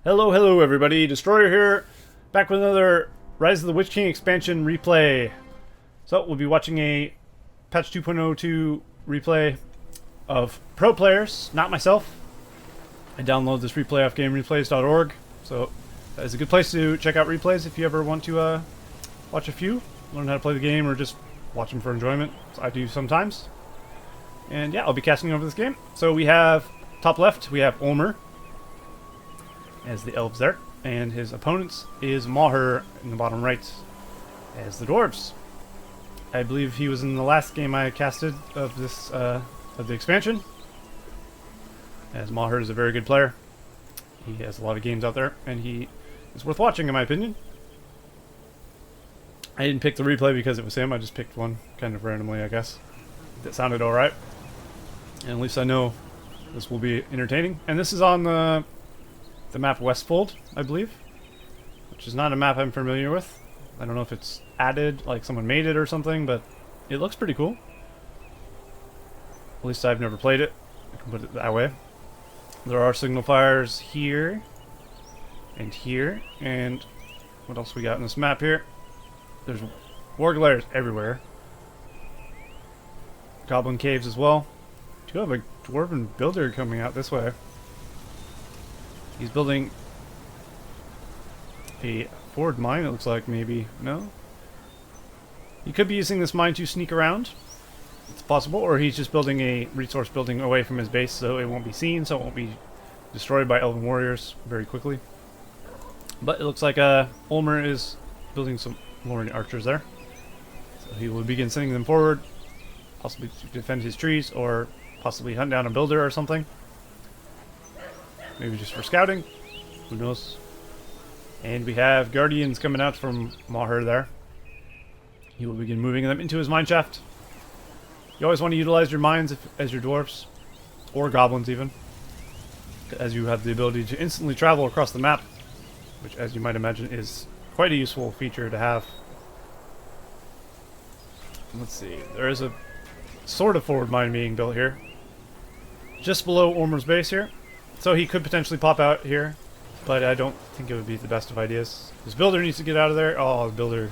Hello everybody, Destroyer here, back with another Rise of the Witch King expansion replay. So we'll be watching a patch 2.02 replay of pro players, not myself. I download this replay off gamereplays.org, so that is a good place to check out replays if you ever want to watch a few, learn how to play the game, or just watch them for enjoyment. So I do sometimes. And yeah, I'll be casting over this game. So we have, top left, we have Olmer as the Elves there, and his opponents is MauHuR in the bottom right as the Dwarves. I believe he was in the last game I casted of this of the expansion, as MauHuR is a very good player. He has a lot of games out there, and he is worth watching in my opinion. I didn't pick the replay because it was him, I just picked one kind of randomly, I guess. That sounded alright. And at least I know this will be entertaining. And this is on the map Westfold, I believe, which is not a map I'm familiar with. I don't know if it's added, like someone made it or something, but it looks pretty cool. At least I've never played it, I can put it that way. There are signal fires here, and what else we got in this map here? There's warglairs everywhere. Goblin caves as well. Do have a dwarven builder coming out this way. He's building a forward mine, it looks like, maybe. No? He could be using this mine to sneak around. It's possible. Or he's just building a resource building away from his base so it won't be seen, so it won't be destroyed by elven warriors very quickly. But it looks like Olmer is building some lowering archers there. So he will begin sending them forward, possibly to defend his trees, or possibly hunt down a builder or something. Maybe just for scouting. Who knows? And we have guardians coming out from MauHuR there. He will begin moving them into his mineshaft. You always want to utilize your mines as your dwarves, or goblins even, as you have the ability to instantly travel across the map, which, as you might imagine, is quite a useful feature to have. Let's see. There is a sort of forward mine being built here, just below Olmer's base here. So he could potentially pop out here, but I don't think it would be the best of ideas. His builder needs to get out of there. Oh, the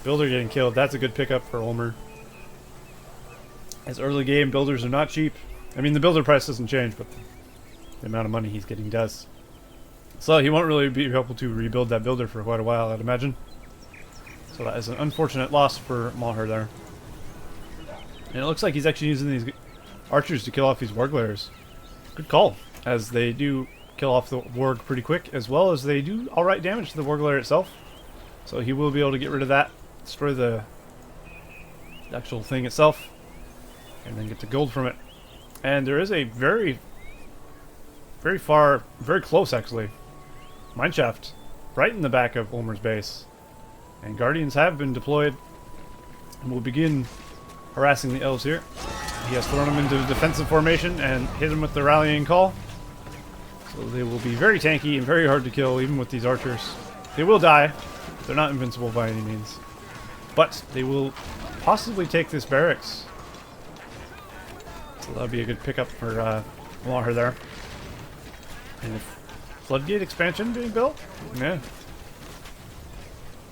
builder getting killed. That's a good pickup for Olmer. As early game, builders are not cheap. I mean, the builder price doesn't change, but the amount of money he's getting does. So he won't really be able to rebuild that builder for quite a while, I'd imagine. So that is an unfortunate loss for MauHuR there. And it looks like he's actually using these archers to kill off these warglairs. Good call, as they do kill off the warg pretty quick, as well as they do alright damage to the warglair itself. So he will be able to get rid of that, destroy the actual thing itself, and then get the gold from it. And there is a very close actually, mineshaft right in the back of Olmer's base. And guardians have been deployed, and will begin harassing the elves here. He has thrown them into defensive formation and hit them with the rallying call. So they will be very tanky and very hard to kill, even with these archers. They will die. They're not invincible by any means. But they will possibly take this barracks. So that would be a good pickup for MauHuR there. And if floodgate expansion being built? Yeah.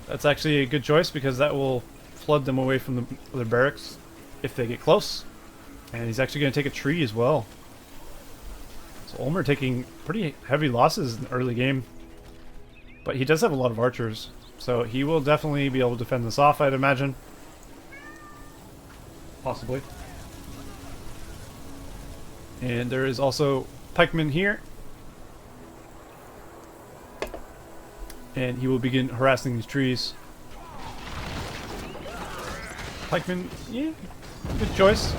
That's actually a good choice, because that will flood them away from the barracks if they get close. And he's actually going to take a tree as well. So Olmer taking pretty heavy losses in the early game. But he does have a lot of archers, so he will definitely be able to defend this off, I'd imagine. Possibly. And there is also pikemen here. And he will begin harassing these trees. Pikemen, yeah, good choice.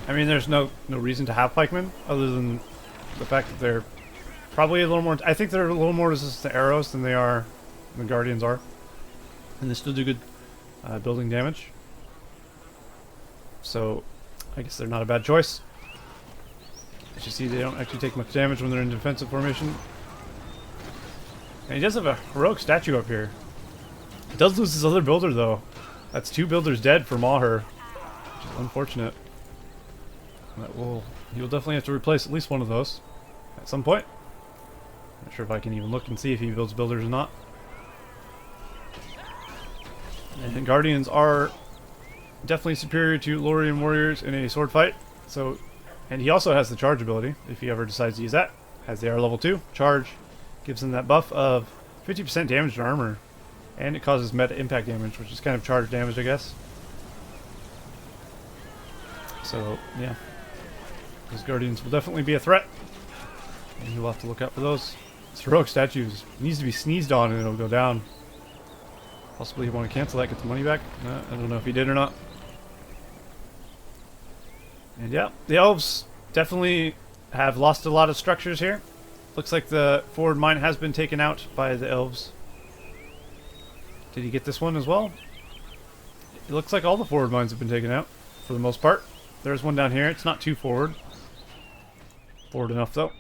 I mean, there's no reason to have pikemen other than the fact that they're probably a little more. I think they're a little more resistant to arrows than the guardians are, and they still do good building damage. So, I guess they're not a bad choice. As you see, they don't actually take much damage when they're in defensive formation. And he does have a heroic statue up here. He does lose his other builder though. That's 2 builders dead for MauHuR, which is unfortunate. He'll definitely have to replace at least one of those at some point. Not sure if I can even look and see if he builds builders or not. And Guardians are definitely superior to Lorien warriors in a sword fight. So, and he also has the charge ability if he ever decides to use that. As they are level 2, charge gives them that buff of 50% damage to armor, and it causes meta impact damage, which is kind of charge damage, I guess. So yeah, those Guardians will definitely be a threat, and you'll have to look out for those. This heroic statues needs to be sneezed on and it'll go down. Possibly you want to cancel that, get the money back. I don't know if he did or not. And yeah, the Elves definitely have lost a lot of structures here. Looks like the forward mine has been taken out by the Elves. Did he get this one as well? It looks like all the forward mines have been taken out, for the most part. There's one down here. It's not too forward. Forward enough, though.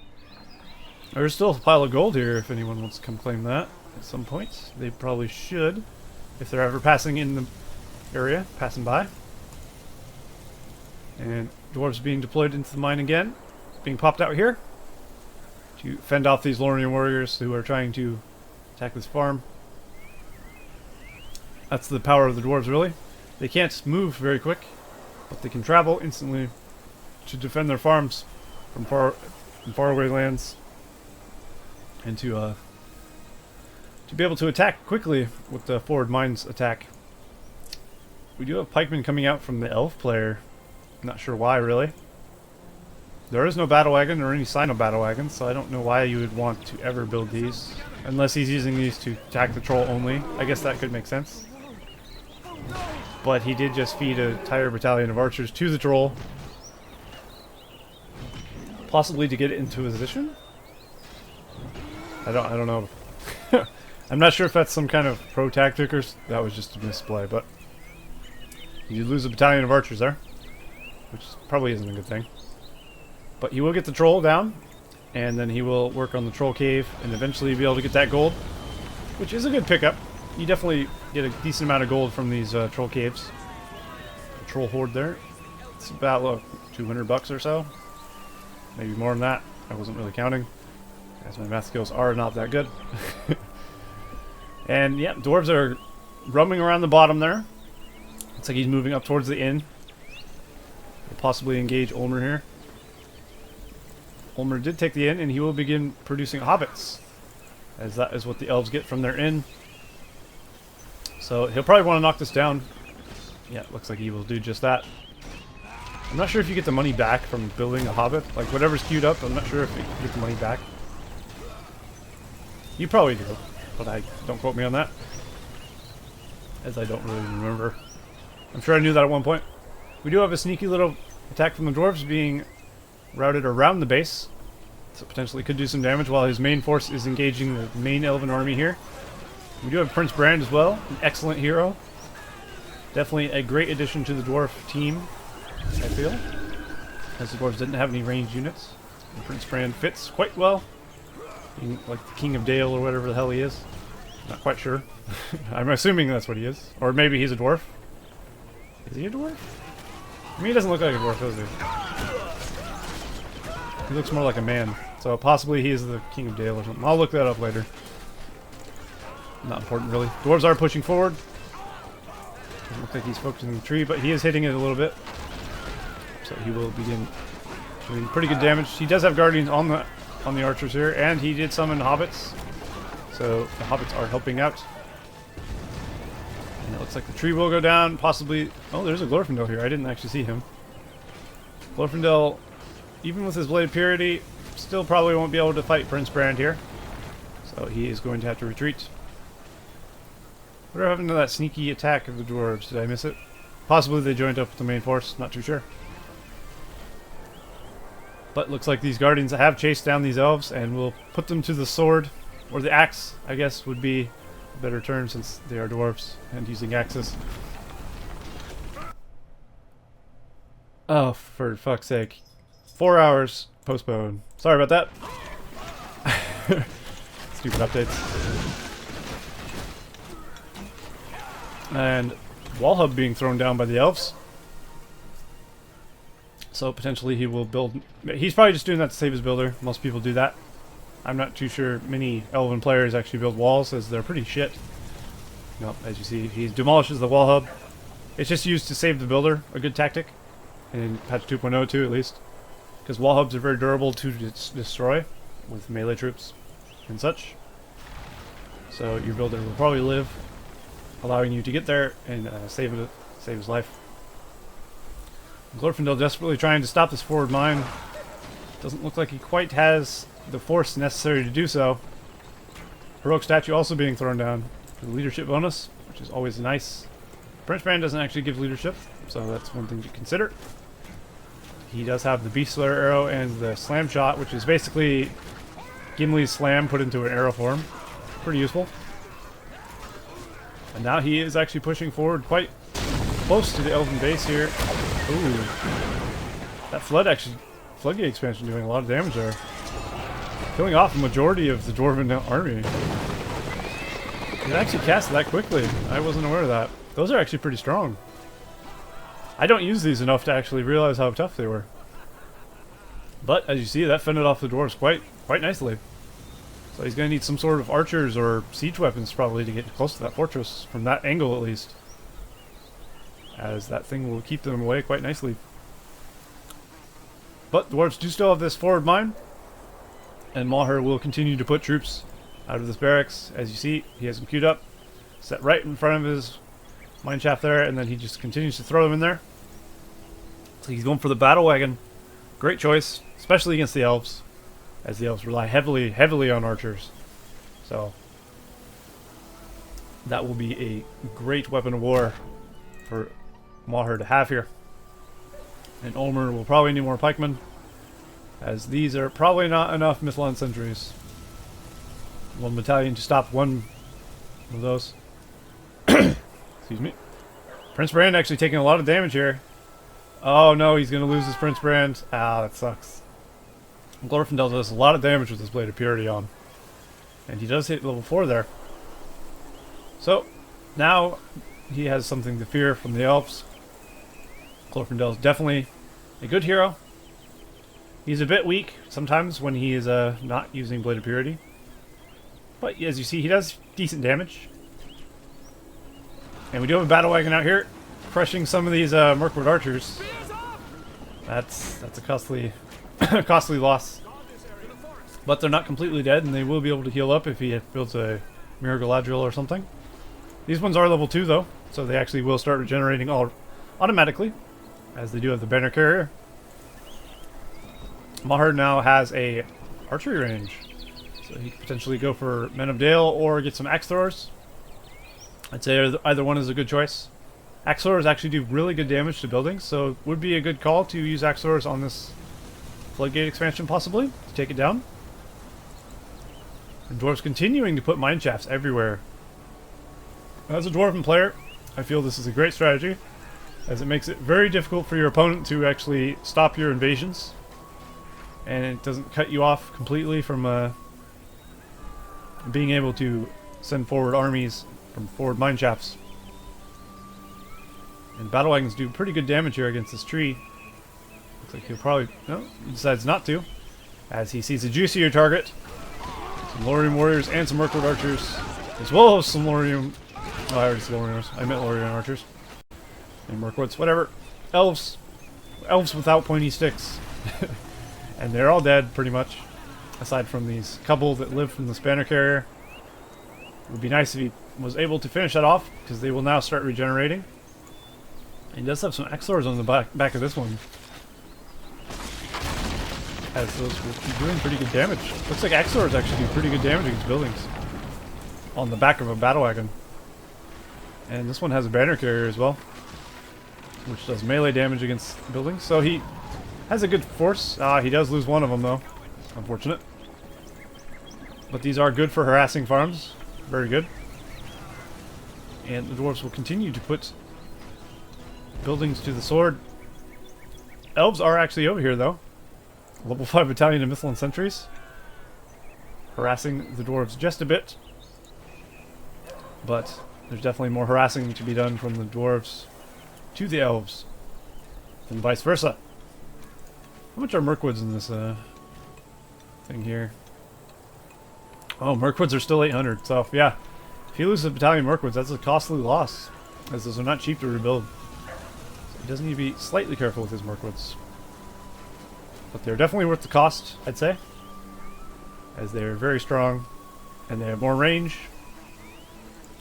There's still a pile of gold here if anyone wants to come claim that at some point. They probably should, if they're ever passing in the area, passing by. And Dwarves being deployed into the mine again. Being popped out here to fend off these Lorien warriors who are trying to attack this farm. That's the power of the Dwarves, really. They can't move very quick, but they can travel instantly to defend their farms from faraway lands, and to be able to attack quickly with the forward mines attack. We do have pikemen coming out from the elf player. Not sure why, really. There is no battle wagon or any sign of battle wagons, so I don't know why you would want to ever build these. Unless he's using these to attack the troll only. I guess that could make sense. But he did just feed an entire battalion of archers to the troll. Possibly to get it into position? I don't know. I'm not sure if that's some kind of pro tactic or that was just a misplay, but you lose a battalion of archers there, which probably isn't a good thing. But he will get the troll down, and then he will work on the troll cave, and eventually be able to get that gold, which is a good pickup. You definitely get a decent amount of gold from these troll caves. The troll horde there. It's about, look, 200 bucks or so. Maybe more than that. I wasn't really counting, as my math skills are not that good. And yeah, Dwarves are roaming around the bottom there. Looks like he's moving up towards the inn. We'll possibly engage Olmer here. Olmer did take the inn, and he will begin producing hobbits, as that is what the elves get from their inn. So he'll probably want to knock this down. Yeah, it looks like he will do just that. I'm not sure if you get the money back from building a hobbit. Like, whatever's queued up, I'm not sure if you get the money back. You probably do, but don't quote me on that, as I don't really remember. I'm sure I knew that at one point. We do have a sneaky little attack from the Dwarves being routed around the base, so potentially could do some damage while his main force is engaging the main elven army here. We do have Prince Brand as well, an excellent hero. Definitely a great addition to the dwarf team, I feel, as the dwarves didn't have any ranged units. And Prince Brand fits quite well, being like the King of Dale or whatever the hell he is. Not quite sure. I'm assuming that's what he is, or maybe he's a dwarf. Is he a dwarf? I mean, he doesn't look like a dwarf, does he? He looks more like a man, so possibly he is the King of Dale or something. I'll look that up later. Not important, really. Dwarves are pushing forward. Doesn't look like he's focusing the tree, but he is hitting it a little bit. So he will begin doing pretty good damage. He does have guardians on the archers here, and he did summon hobbits. So the hobbits are helping out. And it looks like the tree will go down, possibly... Oh, there's a Glorfindel here. I didn't actually see him. Glorfindel, even with his Blade of Purity, still probably won't be able to fight Prince Brand here. So he is going to have to retreat. What happened to that sneaky attack of the Dwarves? Did I miss it? Possibly they joined up with the main force, not too sure. But looks like these Guardians have chased down these Elves and will put them to the sword, or the axe, I guess, would be a better term since they are Dwarves and using axes. Oh, for fuck's sake. 4 hours postponed. Sorry about that. Stupid updates. And wall hub being thrown down by the elves. So potentially he will build... He's probably just doing that to save his builder. Most people do that. I'm not too sure many Elven players actually build walls, as they're pretty shit. Nope, as you see, he demolishes the wall hub. It's just used to save the builder, a good tactic. In patch 2.0 too, at least. Because wall hubs are very durable to destroy with melee troops and such. So your builder will probably live, allowing you to get there and save his life. Glorfindel desperately trying to stop this forward mine. Doesn't look like he quite has the force necessary to do so. Heroic statue also being thrown down for the leadership bonus, which is always nice. Prince Brand doesn't actually give leadership, so that's one thing to consider. He does have the Beast Slayer arrow and the slam shot, which is basically Gimli's slam put into an arrow form. Pretty useful. And now he is actually pushing forward quite close to the Elven base here. Ooh. That Floodgate expansion doing a lot of damage there. Killing off the majority of the Dwarven army. It actually cast that quickly. I wasn't aware of that. Those are actually pretty strong. I don't use these enough to actually realize how tough they were. But as you see, that fended off the dwarves quite nicely. So he's going to need some sort of archers or siege weapons probably to get close to that fortress, from that angle at least. As that thing will keep them away quite nicely. But the dwarves do still have this forward mine. And MauHuR will continue to put troops out of this barracks. As you see, he has them queued up, set right in front of his mine shaft there, and then he just continues to throw them in there. So he's going for the battle wagon. Great choice, especially against the elves, as the elves rely heavily on archers. So that will be a great weapon of war for MauHuR to have here. And Olmer will probably need more pikemen, as these are probably not enough Mithlond sentries. One battalion to stop one of those. Excuse me. Prince Brand actually taking a lot of damage here. Oh no, he's going to lose his Prince Brand. Ah, that sucks. Glorfindel does a lot of damage with his Blade of Purity on. And he does hit level 4 there. So, now he has something to fear from the Elves. Glorfindel is definitely a good hero. He's a bit weak sometimes when he is not using Blade of Purity. But as you see, he does decent damage. And we do have a battle wagon out here, crushing some of these Mirkwood archers. That's a costly costly loss. But they're not completely dead, and they will be able to heal up if he builds a Mirror Galadriel or something. These ones are level 2 though, so they actually will start regenerating automatically, as they do have the banner carrier. MauHuR now has a archery range, so he could potentially go for Men of Dale or get some axe throwers. I'd say either one is a good choice. Axe throwers actually do really good damage to buildings, so it would be a good call to use axe throwers on this Floodgate expansion possibly, to take it down. And dwarves continuing to put mine shafts everywhere. As a dwarven player, I feel this is a great strategy, as it makes it very difficult for your opponent to actually stop your invasions. And it doesn't cut you off completely from being able to send forward armies from forward mine shafts. And battle wagons do pretty good damage here against this tree. Looks like he'll probably... No, he decides not to, as he sees a juicier target. Some Lorien warriors and some Mirkwood archers, as well as some Lorien... Oh, I already said Lorien archers. I meant Lorien archers. And Mirkwoods, whatever. Elves. Elves without pointy sticks. And they're all dead, pretty much. Aside from these couple that live from the spanner carrier. It would be nice if he was able to finish that off, because they will now start regenerating. And he does have some axe throwers on the back of this one, as those will be doing pretty good damage. Looks like axe throwers actually do pretty good damage against buildings on the back of a battle wagon. And this one has a banner carrier as well, which does melee damage against buildings. So he has a good force. He does lose one of them though. Unfortunate. But these are good for harassing farms. Very good. And the dwarves will continue to put buildings to the sword. Elves are actually over here though. Level 5 battalion of Mithlond sentries, harassing the dwarves just a bit. But there's definitely more harassing to be done from the dwarves to the elves, and vice versa. How much are Mirkwoods in this thing here? Oh, Mirkwoods are still 800, so yeah. If he loses a battalion of Mirkwoods, that's a costly loss, as those are not cheap to rebuild. So he does need to be slightly careful with his Mirkwoods. But they're definitely worth the cost, I'd say, as they're very strong, and they have more range.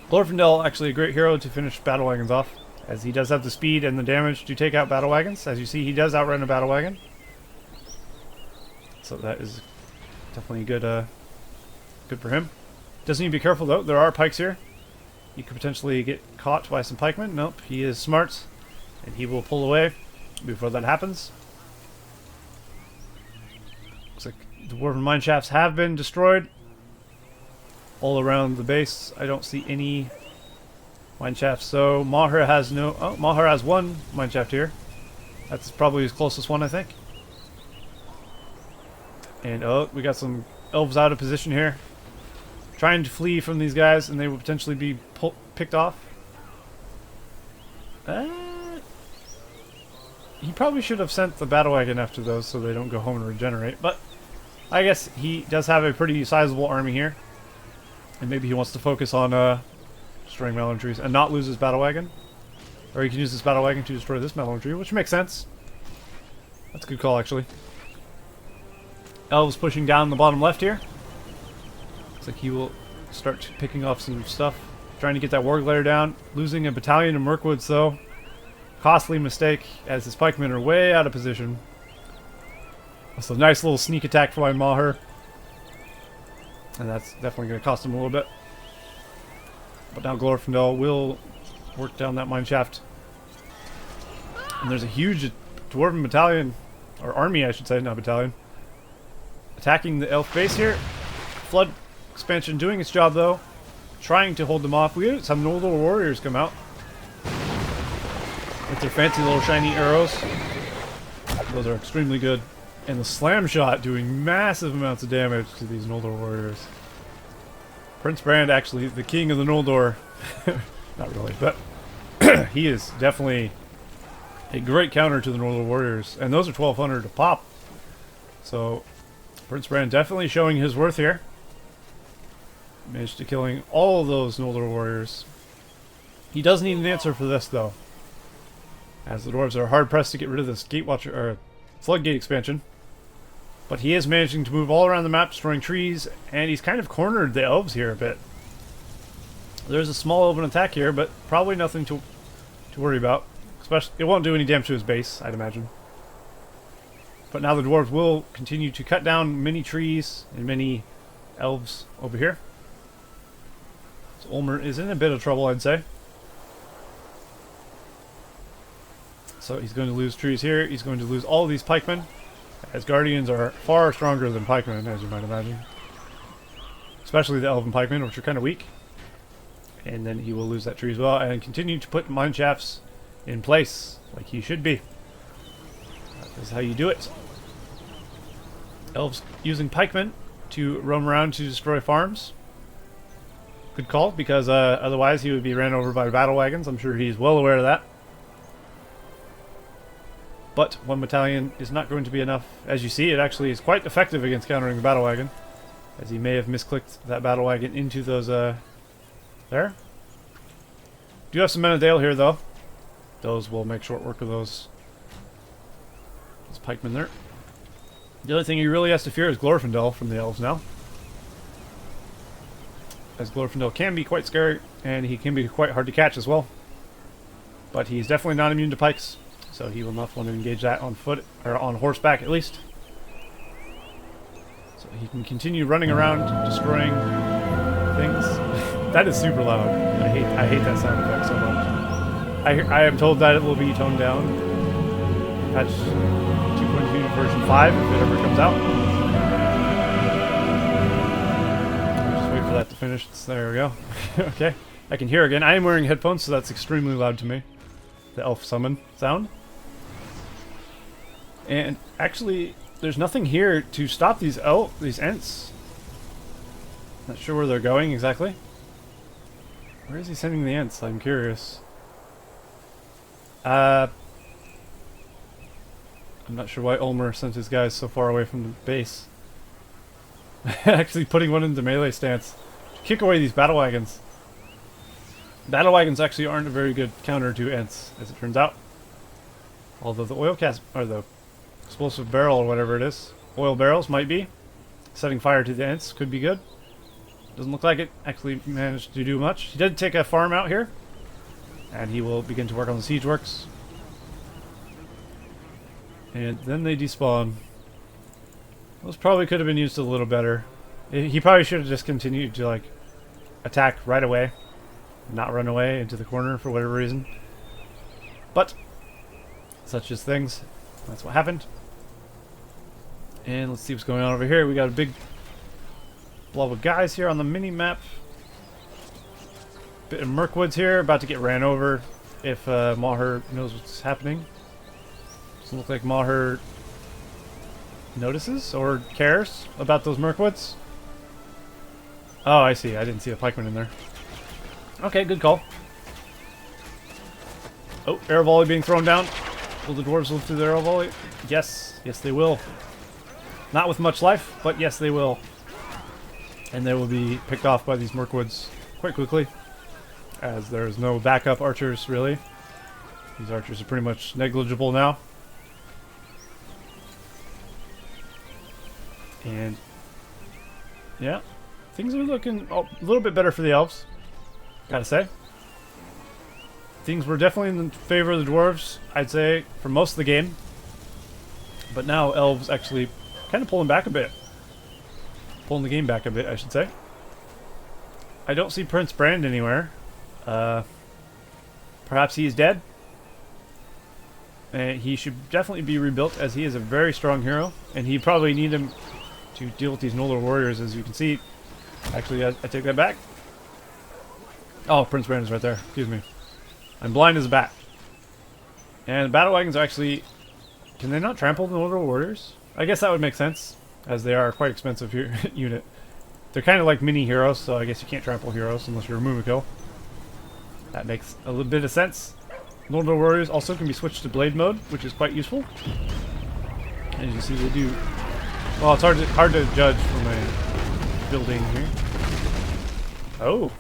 Glorfindel, actually a great hero to finish battle wagons off, as he does have the speed and the damage to take out battle wagons. As you see, he does outrun a battle wagon. So that is definitely good, good for him. Does need to be careful though, there are pikes here. You could potentially get caught by some pikemen. Nope, he is smart, and he will pull away before that happens. Looks like the dwarven mine shafts have been destroyed. All around the base, I don't see any mine shafts. So MauHuR has no... Oh, MauHuR has one mine shaft here. That's probably his closest one, I think. And oh, we got some elves out of position here, trying to flee from these guys, and they will potentially be picked off. He probably should have sent the battle wagon after those so they don't go home and regenerate, but I guess he does have a pretty sizable army here, and maybe he wants to focus on destroying melon trees and not lose his battle wagon. Or he can use this battle wagon to destroy this melon tree, which makes sense. That's a good call, actually. Elves pushing down the bottom left here. Looks like he will start picking off some stuff, trying to get that war glider down. Losing a battalion of Mirkwoods, though. Costly mistake, as his pikemen are way out of position. That's a nice little sneak attack by MauHuR. And that's definitely going to cost him a little bit. But now Glorfindel will work down that mine shaft. And there's a huge dwarven battalion, or army I should say, not battalion, attacking the elf base here. Flood expansion doing its job though, trying to hold them off. We had some Noldor warriors come out with their fancy little shiny arrows. Those are extremely good. And the slam shot doing massive amounts of damage to these Noldor warriors. Prince Brand, actually the king of the Noldor. Not really, but he is definitely a great counter to the Noldor warriors. And those are 1200 a pop. So Prince Brand definitely showing his worth here. Managed to killing all of those Noldor warriors. He does need an answer for this though, as the dwarves are hard pressed to get rid of this Gatewatcher or Floodgate expansion. But he is managing to move all around the map, destroying trees, and he's kind of cornered the elves here a bit. There's a small open attack here, but probably nothing to worry about. Especially, it won't do any damage to his base, I'd imagine. But now the dwarves will continue to cut down many trees and many elves over here. So Olmer is in a bit of trouble, I'd say. So he's going to lose trees here. He's going to lose all of these pikemen, as guardians are far stronger than pikemen, as you might imagine. Especially the elven pikemen, which are kind of weak. And then he will lose that tree as well, and continue to put mine shafts in place, like he should be. That is how you do it. Elves using pikemen to roam around to destroy farms. Good call, because otherwise he would be ran over by battle wagons. I'm sure he's well aware of that. But one battalion is not going to be enough. As you see, it actually is quite effective against countering the battle wagon, as he may have misclicked that battle wagon into those, there. Do have some men of Dale here, though. Those will make short work of those pikemen there. The other thing he really has to fear is Glorfindel from the elves now, as Glorfindel can be quite scary, and he can be quite hard to catch as well. But he's definitely not immune to pikes, so he will not want to engage that on foot, or on horseback at least. So he can continue running around, destroying things. That is super loud. I hate that sound effect so much. I am told that it will be toned down. Patch 2.2 version 5 if it ever comes out. Just wait for that to finish. There we go. Okay. I can hear again. I am wearing headphones, so that's extremely loud to me. The elf summon sound. And actually, there's nothing here to stop these Ents. Not sure where they're going exactly. Where is he sending the Ents? I'm curious. I'm not sure why Olmer sent his guys so far away from the base. Actually putting one into melee stance. Kick away these battle wagons. Battle wagons actually aren't a very good counter to Ents, as it turns out. Although the oil cast, or the explosive barrel or whatever it is, oil barrels might be. Setting fire to the Ents could be good. Doesn't look like it actually managed to do much. He did take a farm out here. And he will begin to work on the siege works. And then they despawn. Those probably could have been used a little better. He probably should have just continued to like attack right away. Not run away into the corner for whatever reason. But such as things. That's what happened. And let's see what's going on over here. We got a big blob of guys here on the mini-map. Bit of Mirkwoods here, about to get ran over if MauHuR knows what's happening. Doesn't look like MauHuR notices or cares about those Mirkwoods. Oh, I see. I didn't see the pikeman in there. Okay, good call. Oh, arrow volley being thrown down. Will the dwarves live through the arrow volley? Yes. Yes, they will. Not with much life, but yes, they will. And they will be picked off by these Mirkwoods quite quickly, as there's no backup archers, really. These archers are pretty much negligible now. And yeah, things are looking a little bit better for the elves, gotta say. Things were definitely in favor of the dwarves, I'd say, for most of the game. But now elves actually kind of pulling back a bit. Pulling the game back a bit, I should say. I don't see Prince Brand anywhere. Perhaps he is dead. And he should definitely be rebuilt, as he is a very strong hero. And he probably need him to deal with these Noldor warriors, as you can see. Actually, I take that back. Oh, Prince Brand is right there. Excuse me. I'm blind as a bat. And battle wagons are actually... Can they not trample the Noldor warriors? I guess that would make sense, as they are a quite expensive unit. They're kind of like mini heroes, so I guess you can't trample heroes unless you're a Mumiko. That makes a little bit of sense. Noldor warriors also can be switched to blade mode, which is quite useful. As you see, they do... Well, it's hard to judge from a building here. Oh.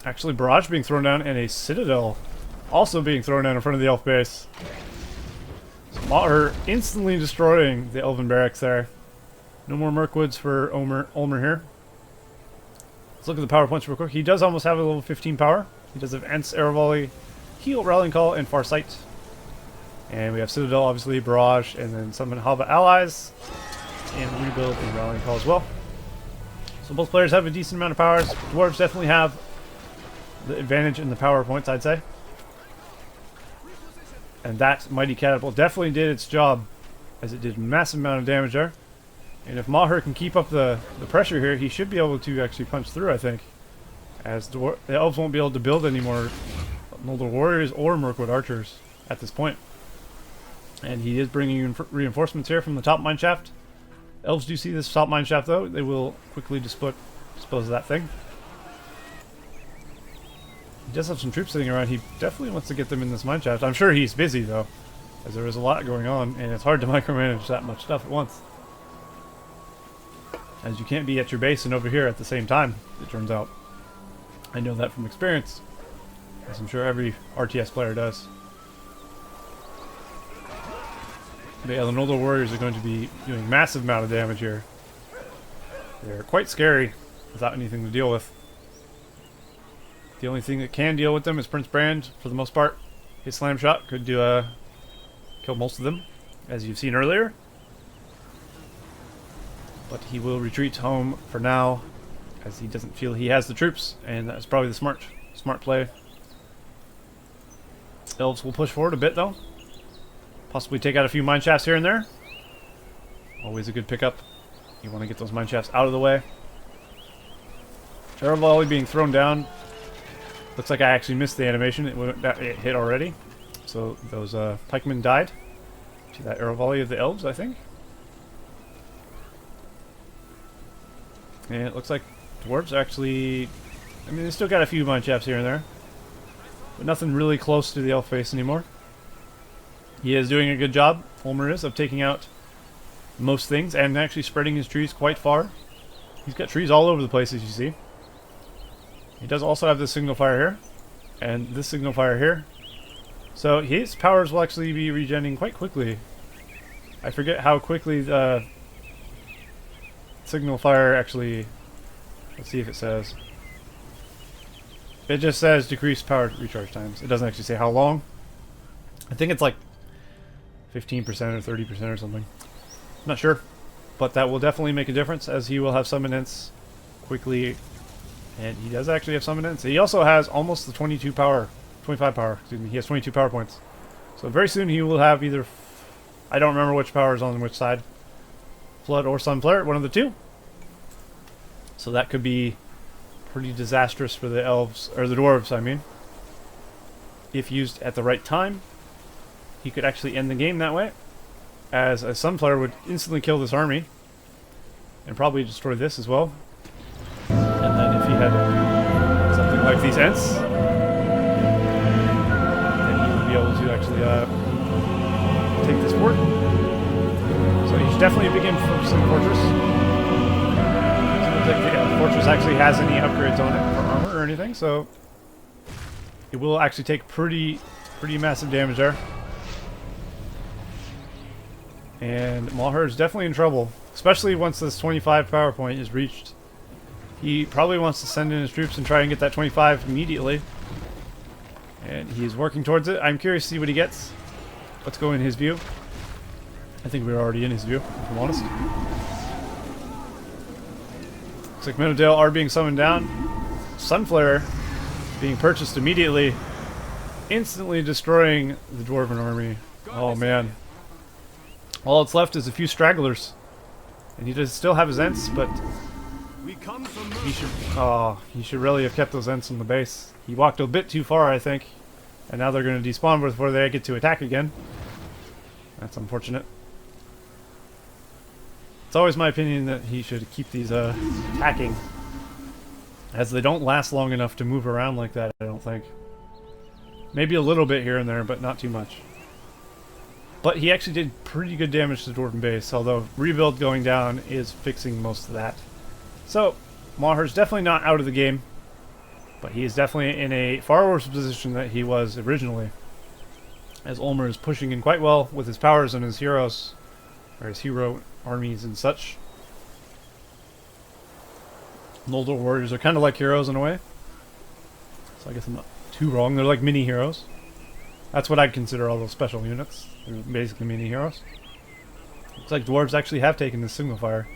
Actually, barrage being thrown down, and a citadel also being thrown down in front of the elf base. So MauHuR instantly destroying the elven barracks there. No more Mirkwoods for Olmer here. Let's look at the power points real quick. He does almost have a level 15 power. He does have Ents, Arrow Volley, Heal, Rallying Call, and Farsight. And we have Citadel, obviously, Barrage, and then Summon Halva Allies, and Rebuild and Rallying Call as well. So both players have a decent amount of powers. Dwarves definitely have the advantage in the power points, I'd say. And that Mighty Catapult definitely did its job, as it did a massive amount of damage there. And if MauHuR can keep up the pressure here, he should be able to actually punch through, I think. As the Elves won't be able to build any more Noldor Warriors or Mirkwood Archers at this point. And he is bringing in reinforcements here from the top mineshaft. Elves do see this top mineshaft, though. They will quickly dispose of that thing. He does have some troops sitting around. He definitely wants to get them in this mineshaft. I'm sure he's busy, though, as there is a lot going on, and it's hard to micromanage that much stuff at once. As you can't be at your base and over here at the same time, it turns out. I know that from experience, as I'm sure every RTS player does. But yeah, the Noldor Warriors are going to be doing massive amount of damage here. They're quite scary without anything to deal with. The only thing that can deal with them is Prince Brand, for the most part. His slam shot could do kill most of them, as you've seen earlier. But he will retreat home for now, as he doesn't feel he has the troops, and that's probably the smart play. Elves will push forward a bit, though. Possibly take out a few mineshafts here and there. Always a good pickup. You want to get those mineshafts out of the way. Arrow volley being thrown down. Looks like I actually missed the animation. It hit already. So those pikemen died to that arrow volley of the elves, I think. And it looks like dwarves actually... I mean, they still got a few mineshafts here and there. But nothing really close to the elf base anymore. He is doing a good job, Olmer is, of taking out most things, and actually spreading his trees quite far. He's got trees all over the place, as you see. He does also have this signal fire here, and this signal fire here. So his powers will actually be regenerating quite quickly. I forget how quickly the signal fire actually... Let's see if it says. It just says decreased power recharge times. It doesn't actually say how long. I think it's like 15% or 30% or something. I'm not sure. But that will definitely make a difference, as he will have summons quickly. And he does actually have summons. He also has almost the 25 power. Excuse me. He has 22 power points. So very soon he will have either... I don't remember which power is on which side. Flood or Sun Flare, one of the two. So that could be pretty disastrous for the elves, or the dwarves, I mean. If used at the right time, he could actually end the game that way, as a Sun Flare would instantly kill this army, and probably destroy this as well. And then if he had something like these Ents, then he would be able to actually take this fort. So he should definitely begin focusing the fortress. I don't think the fortress actually has any upgrades on it for armor or anything, so it will actually take pretty massive damage there. And MauHuR is definitely in trouble, especially once this 25 power point is reached. He probably wants to send in his troops and try and get that 25 immediately. And he's working towards it. I'm curious to see what he gets. Let's go in his view. I think we're already in his view, if I'm honest. Looks like Men of Dale are being summoned down. Sunflare being purchased immediately, instantly destroying the Dwarven army. Oh man. All that's left is a few stragglers. And he does still have his Ents, but he should really have kept those Ents on the base. He walked a bit too far, I think. And now they're going to despawn before they get to attack again. That's unfortunate. It's always my opinion that he should keep these attacking, as they don't last long enough to move around like that, I don't think. Maybe a little bit here and there, but not too much. But he actually did pretty good damage to the Dwarven base, although rebuild going down is fixing most of that. So, MauHuR's definitely not out of the game, but he is definitely in a far worse position than he was originally, as Olmer is pushing in quite well with his powers and his heroes, or his hero armies and such. Noldor warriors are kind of like heroes in a way, so I guess I'm not too wrong. They're like mini heroes. That's what I'd consider all those special units. They're basically mini heroes. Looks like dwarves actually have taken this signal fire.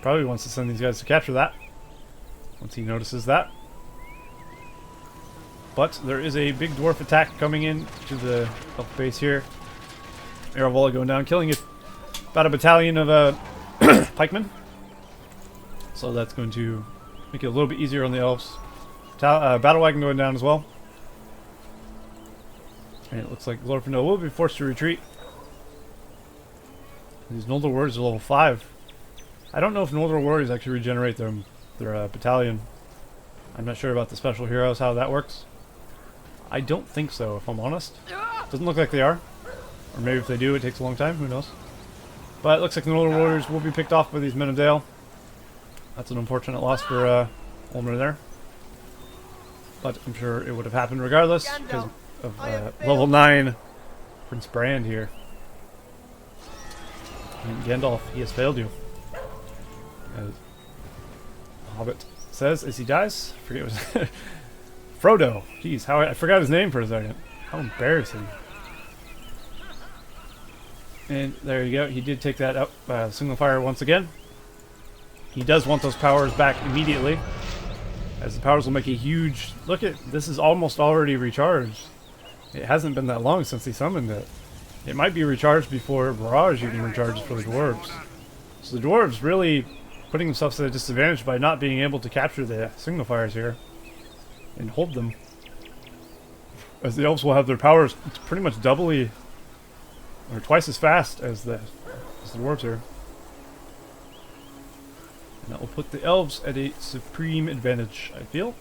Probably wants to send these guys to capture that once he notices that. But there is a big dwarf attack coming in to the elf base here. Arrow volley going down, killing it. About a battalion of pikemen. So that's going to make it a little bit easier on the elves. Battle wagon going down as well. And it looks like Glorfindel will be forced to retreat. These Noldor warriors are level 5. I don't know if Noldor warriors actually regenerate their battalion. I'm not sure about the special heroes, how that works. I don't think so, if I'm honest. Doesn't look like they are. Or maybe if they do, it takes a long time, who knows. But it looks like the Noldor warriors will be picked off by these Men of Dale. That's an unfortunate loss for Olmer there. But I'm sure it would have happened regardless, because of level 9 Prince Brand here. And Gandalf, he has failed you. As Hobbit says as he dies. I forget what his Frodo. Jeez, how I forgot his name for a second. How embarrassing. And there you go. He did take that up. Single fire once again. He does want those powers back immediately, as the powers will make a huge... Look at this, is almost already recharged. It hasn't been that long since he summoned it. It might be recharged before Barrage even recharges for the dwarves. So the dwarves really putting themselves at a disadvantage by not being able to capture the signal fires here and hold them, as the elves will have their powers pretty much doubly or twice as fast as the dwarves here. And that will put the elves at a supreme advantage, I feel.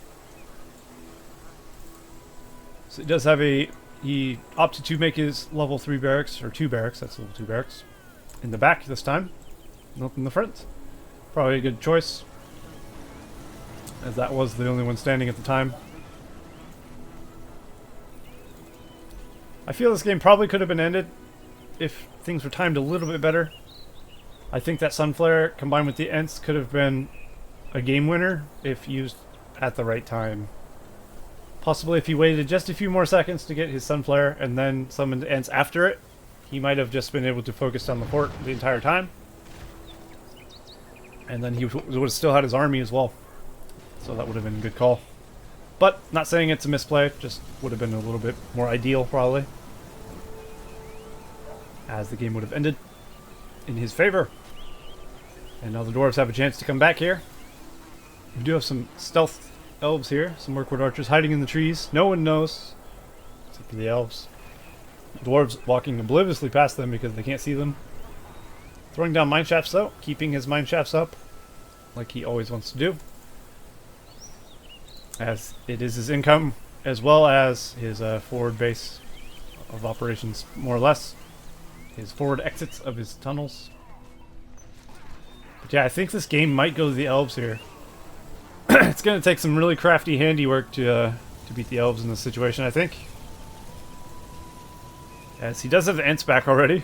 So it does have a... He opted to make his level 3 barracks, or 2 barracks, that's level 2 barracks, in the back this time. up in the front. Probably a good choice, as that was the only one standing at the time. I feel this game probably could have been ended if things were timed a little bit better. I think that Sunflare combined with the Ents could have been a game winner if used at the right time. Possibly if he waited just a few more seconds to get his Sunflare and then summoned Ents after it, he might have just been able to focus on the fort the entire time. And then he would have still had his army as well. So that would have been a good call. But, not saying it's a misplay, just would have been a little bit more ideal, probably. As the game would have ended in his favor. And now the Dwarves have a chance to come back here. We do have some stealth Elves here, some Mirkwood archers hiding in the trees. No one knows, except for the Elves. Dwarves walking obliviously past them because they can't see them. Throwing down mine shafts though, keeping his mine shafts up, like he always wants to do. As it is his income, as well as his forward base of operations, more or less. His forward exits of his tunnels. But yeah, I think this game might go to the Elves here. It's going to take some really crafty handiwork to beat the Elves in this situation, I think. As he does have the Ents back already.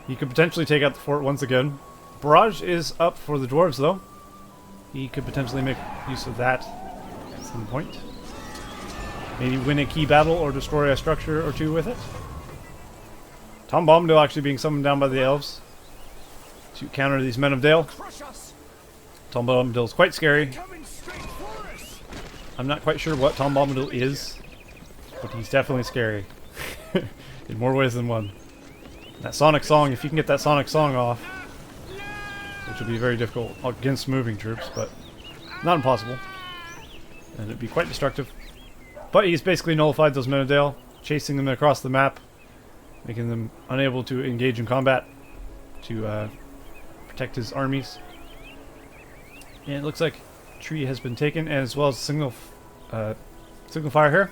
He could potentially take out the fort once again. Barrage is up for the Dwarves, though. He could potentially make use of that at some point. Maybe win a key battle or destroy a structure or two with it. Tom Bombadil actually being summoned down by the Elves to counter these Men of Dale. Tom Bombadil is quite scary. I'm not quite sure what Tom Bombadil is, but he's definitely scary. In more ways than one. That Sonic Song, if you can get that Sonic Song off, which would be very difficult against moving troops, but not impossible. And it'd be quite destructive. But he's basically nullified those Men of Dale, chasing them across the map, making them unable to engage in combat to protect his armies. And it looks like tree has been taken, as well as signal fire here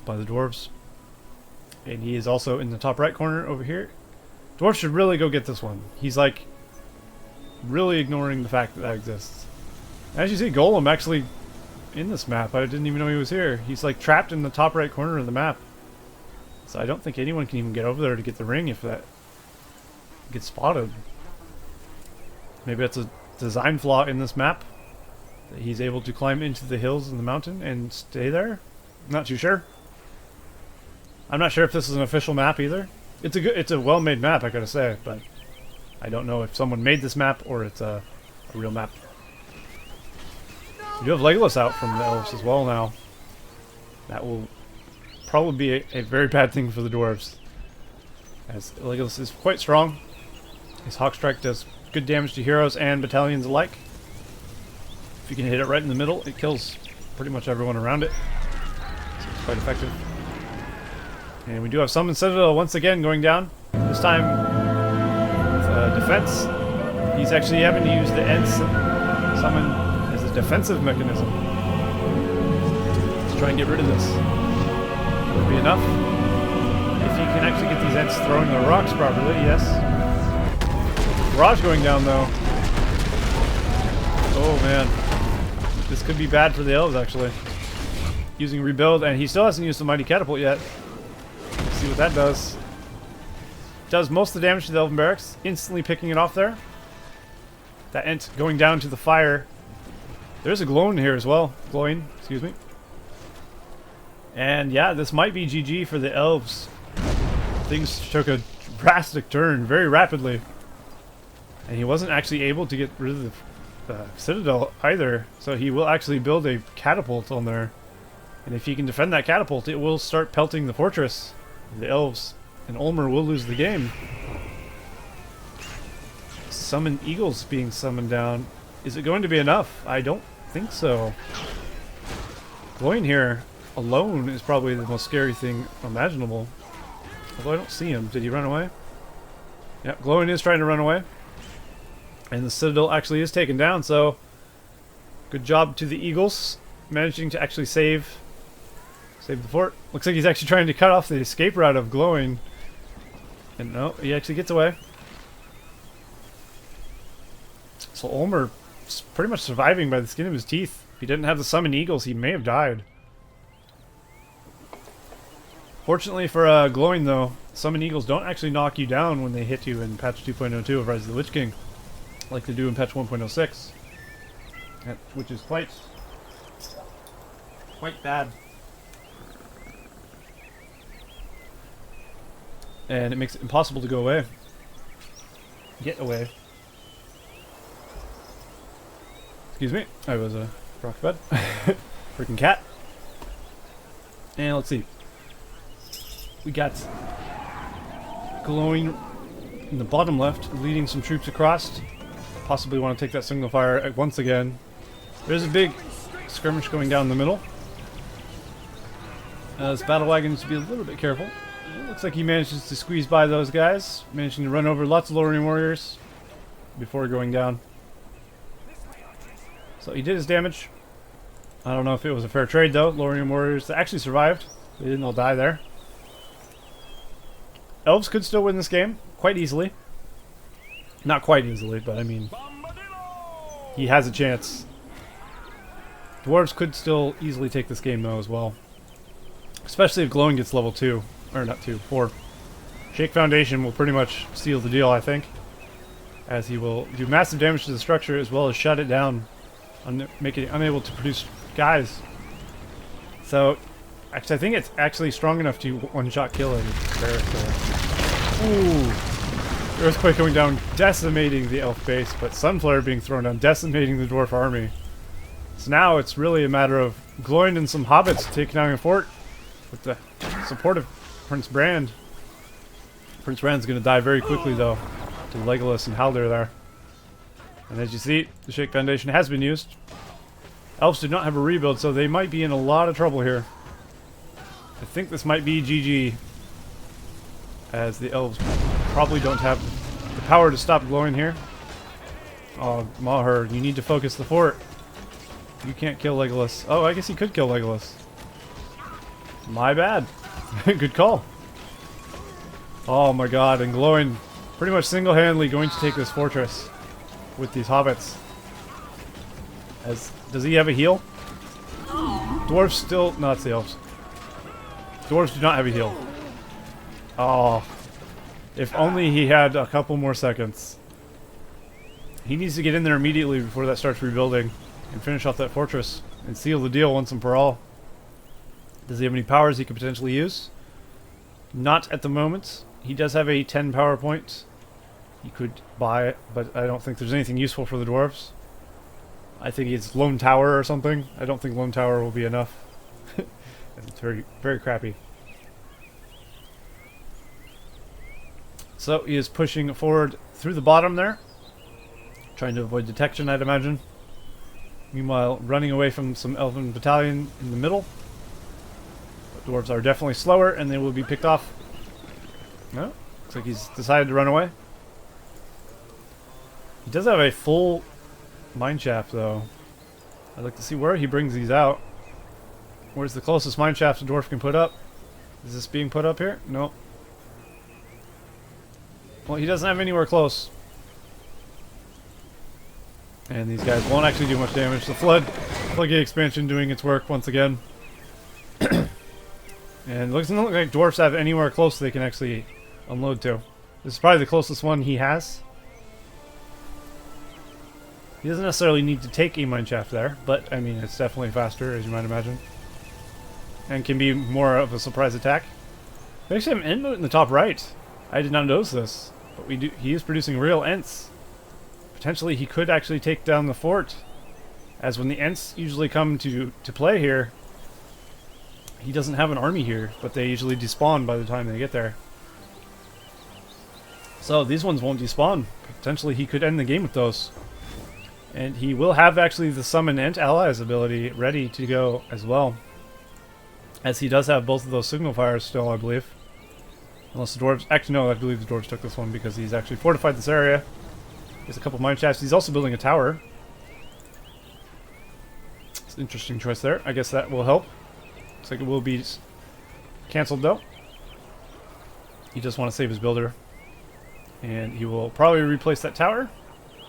by the Dwarves. And he is also in the top right corner over here. Dwarves should really go get this one. He's like really ignoring the fact that that exists. As you see, Golem actually in this map. I didn't even know he was here. He's like trapped in the top right corner of the map. So I don't think anyone can even get over there to get the ring if that gets spotted. Maybe that's a design flaw in this map, that he's able to climb into the hills and the mountain and stay there. I'm not too sure. I'm not sure if this is an official map either. It's a well-made map, I gotta say, but I don't know if someone made this map or it's a real map. You have Legolas out from the Elves as well now. That will probably be a very bad thing for the Dwarves, as Legolas is quite strong. His Hawk Strike does good damage to heroes and battalions alike. If you can hit it right in the middle, it kills pretty much everyone around it. So it's quite effective. And we do have Summon Citadel once again going down. This time with defense. He's actually having to use the Ents summon as a defensive mechanism. Let's try and get rid of this. Would be enough. If you can actually get these Ents throwing the rocks properly, yes. Barrage going down though. Oh man. This could be bad for the Elves actually. Using Rebuild, and he still hasn't used the Mighty Catapult yet. Let's see what that does. Does most of the damage to the Elven Barracks, instantly picking it off there. That Ent going down to the fire. There's a Glowing here as well. Glowing, excuse me. And yeah, this might be GG for the Elves. Things took a drastic turn very rapidly. And he wasn't actually able to get rid of the Citadel either. So he will actually build a catapult on there. And if he can defend that catapult, it will start pelting the fortress. The Elves and Olmer will lose the game. Summon Eagles being summoned down. Is it going to be enough? I don't think so. Glowing here alone is probably the most scary thing imaginable. Although I don't see him. Did he run away? Yeah, Glowing is trying to run away. And the Citadel actually is taken down, so good job to the Eagles. Managing to actually save the fort. Looks like he's actually trying to cut off the escape route of Glowing. And no, he actually gets away. So Olmer is pretty much surviving by the skin of his teeth. If he didn't have the summon eagles, he may have died. Fortunately for Glowing, though, summon eagles don't actually knock you down when they hit you in patch 2.02 of Rise of the Lich King, like they do in patch 1.06, which is quite bad. And it makes it impossible to go away. Get away. Excuse me, I was rock bed. Freaking cat. And let's see. We got Glowing in the bottom left, leading some troops across. Possibly want to take that signal fire once again. There's a big skirmish going down the middle. This battle wagon needs to be a little bit careful. It looks like he manages to squeeze by those guys, managing to run over lots of lowering warriors before going down. So he did his damage. I don't know if it was a fair trade though. Lowering warriors that actually survived. They didn't all die there. Elves could still win this game quite easily. Not quite easily, but I mean, he has a chance. Dwarves could still easily take this game though as well. Especially if Glowing gets level 2. Or not 2, 4. Shake Foundation will pretty much seal the deal, I think. As he will do massive damage to the structure as well as shut it down. Make it unable to produce guys. So, actually, I think it's actually strong enough to one-shot kill it. Ooh. Earthquake going down, decimating the elf base, but Sunflare being thrown down, decimating the dwarf army. So now it's really a matter of Glowing and some hobbits taking down a fort with the support of Prince Brand. Prince Brand's going to die very quickly, though, to Legolas and Haldir there. And as you see, the Shake Foundation has been used. Elves did not have a rebuild, so they might be in a lot of trouble here. I think this might be GG, as the Elves probably don't have the power to stop Glowing here. Oh, MauHuR, you need to focus the fort. You can't kill Legolas. Oh, I guess he could kill Legolas. My bad. Good call. Oh my god, and Glowing pretty much single-handedly going to take this fortress with these hobbits. Does he have a heal? Dwarves still... No, it's the elves. Dwarves do not have a heal. Oh. If only he had a couple more seconds. He needs to get in there immediately before that starts rebuilding and finish off that fortress and seal the deal once and for all. Does he have any powers he could potentially use? Not at the moment. He does have a 10 power point. He could buy it, but I don't think there's anything useful for the dwarves. I think it's Lone Tower or something. I don't think Lone Tower will be enough. It's very, very crappy. So he is pushing forward through the bottom there, trying to avoid detection, I'd imagine. Meanwhile, running away from some elven battalion in the middle. But dwarves are definitely slower, and they will be picked off. No, looks like he's decided to run away. He does have a full mineshaft, though. I'd like to see where he brings these out. Where's the closest mineshaft a dwarf can put up? Is this being put up here? Nope. Well, he doesn't have anywhere close. And these guys won't actually do much damage. The Floodgate expansion doing its work once again. And it doesn't look like dwarfs have anywhere close they can actually unload to. This is probably the closest one he has. He doesn't necessarily need to take a mineshaft there, but I mean it's definitely faster, as you might imagine. And can be more of a surprise attack. We actually have an end mote in the top right. I did not notice this, but he is producing real Ents. Potentially he could actually take down the fort, as when the Ents usually come to play here, he doesn't have an army here, but they usually despawn by the time they get there. So these ones won't despawn. Potentially he could end the game with those. And he will have actually the Summon Ent Allies ability ready to go as well, as he does have both of those signal fires still, I believe. Unless the dwarves... Actually, no, I believe the dwarves took this one because he's actually fortified this area. There's a couple mine shafts. He's also building a tower. It's an interesting choice there. I guess that will help. Looks like it will be cancelled, though. He just want to save his builder. And he will probably replace that tower.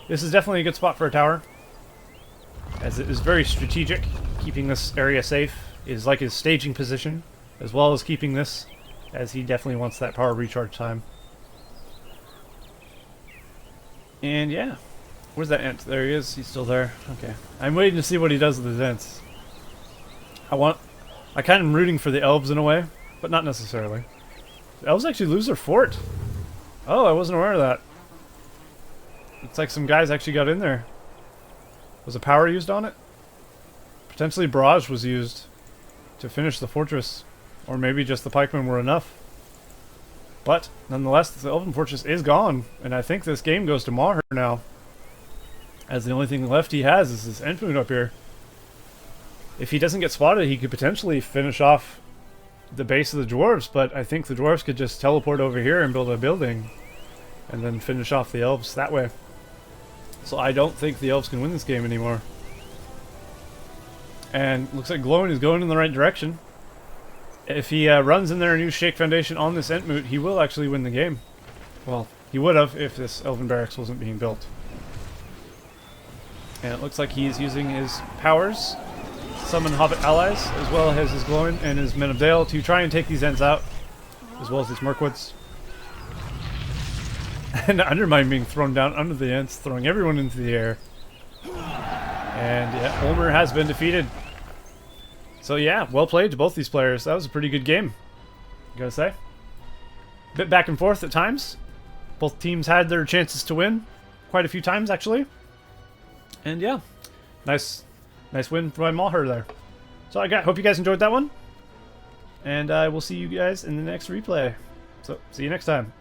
This is definitely a good spot for a tower, as it is very strategic. Keeping this area safe is like his staging position, as well as keeping this, as he definitely wants that power recharge time. And yeah, where's that Ent? There he is. He's still there. Okay, I'm waiting to see what he does with his Ents. I kind of am rooting for the Elves in a way, but not necessarily. The Elves actually lose their fort. Oh, I wasn't aware of that. It's like some guys actually got in there. Was a power used on it? Potentially barrage was used to finish the fortress. Or maybe just the pikemen were enough. But, nonetheless, the Elven fortress is gone. And I think this game goes to MauHuR now. As the only thing left he has is this Ent moon up here. If he doesn't get spotted, he could potentially finish off the base of the Dwarves. But I think the Dwarves could just teleport over here and build a building. And then finish off the Elves that way. So I don't think the Elves can win this game anymore. And looks like Glowing is going in the right direction. If he runs in there and uses Shake Foundation on this Entmoot, he will actually win the game. Well, he would have if this Elven Barracks wasn't being built. And it looks like he's using his powers, summon Hobbit allies, as well as his Glowing and his Men of Dale to try and take these Ents out, as well as his Mirkwoods. And Undermine being thrown down under the Ents, throwing everyone into the air. And yeah, Olmer has been defeated. So yeah, well played to both these players. That was a pretty good game, I gotta say. A bit back and forth at times. Both teams had their chances to win quite a few times, actually. And yeah, nice win by MauHuR there. So I hope you guys enjoyed that one. And I will see you guys in the next replay. So see you next time.